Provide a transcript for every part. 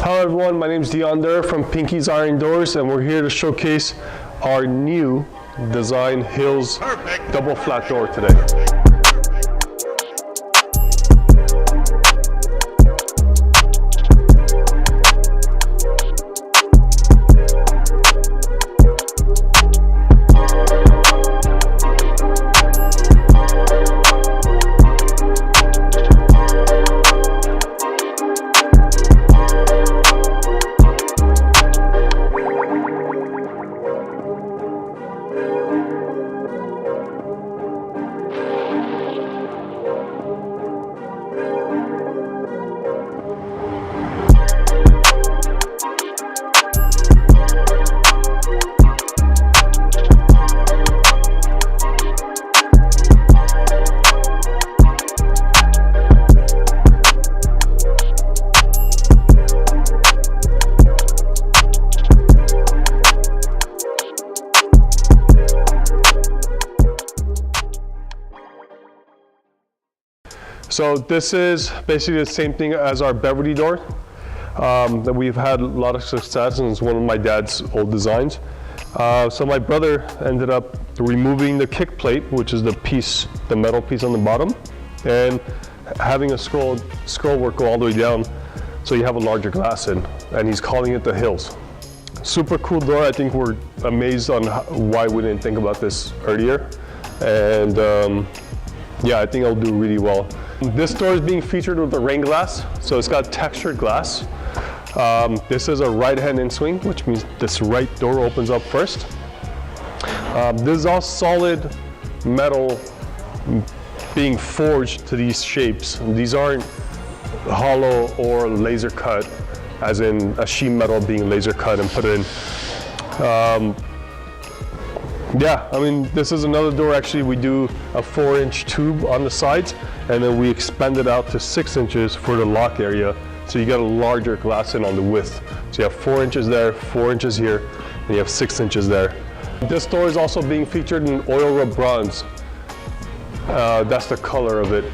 Hello everyone, my name is Dion Durr from Pinky's Iron Doors, and we're here to showcase our new design Hills double flat door today. So this is basically the same thing as our Beverly door that we've had a lot of success, and it's one of my dad's old designs. So my brother ended up removing the kick plate, which is the metal piece on the bottom, and having a scroll work go all the way down so you have a larger glass in, and he's calling it the Hills. Super cool door. I think we're amazed on why we didn't think about this earlier, and yeah, I think it'll do really well. This door is being featured with the rain glass, so it's got textured glass. This is a right-hand in-swing, which means this right door opens up first. This is all solid metal being forged to these shapes. These aren't hollow or laser cut, as in a sheet metal being laser cut and put in. Yeah, I mean, this is another door. Actually, we do a 4-inch tube on the sides, and then we expand it out to 6 inches for the lock area. So you got a larger glass in on the width. So you have 4 inches there, 4 inches here, and you have 6 inches there. This door is also being featured in oil rub bronze. That's the color of it.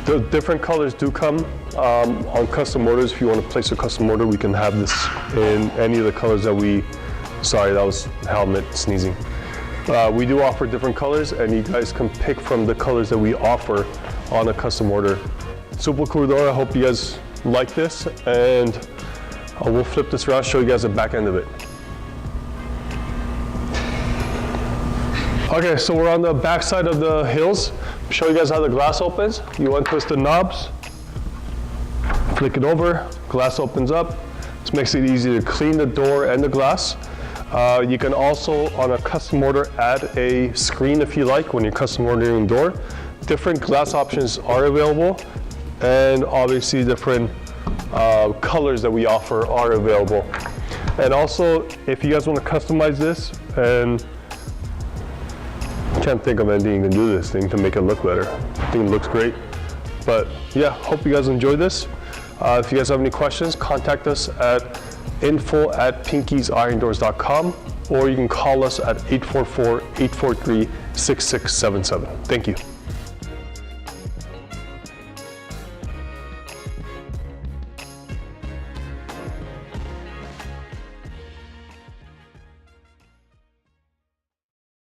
The different colors do come on custom orders. If you want to place a custom order, we can have this in any of the colors that we, sorry, that was helmet sneezing. We do offer different colors, and you guys can pick from the colors that we offer on a custom order. Super cool door. I hope you guys like this, and we'll flip this around, show you guys the back end of it. Okay, so we're on the back side of the Hills. Show you guys how the glass opens. You untwist the knobs, flick it over, glass opens up. This makes it easy to clean the door and the glass. You can also, on a custom order, add a screen if you like when you're custom ordering a door. Different glass options are available, and obviously different colors that we offer are available. And also, if you guys want to customize this, and can't think of anything you can do this thing to make it look better. I think it looks great. But yeah, hope you guys enjoy this. If you guys have any questions, contact us at info@pinkysirondoors.com, or you can call us at 844-843-6677. Thank you.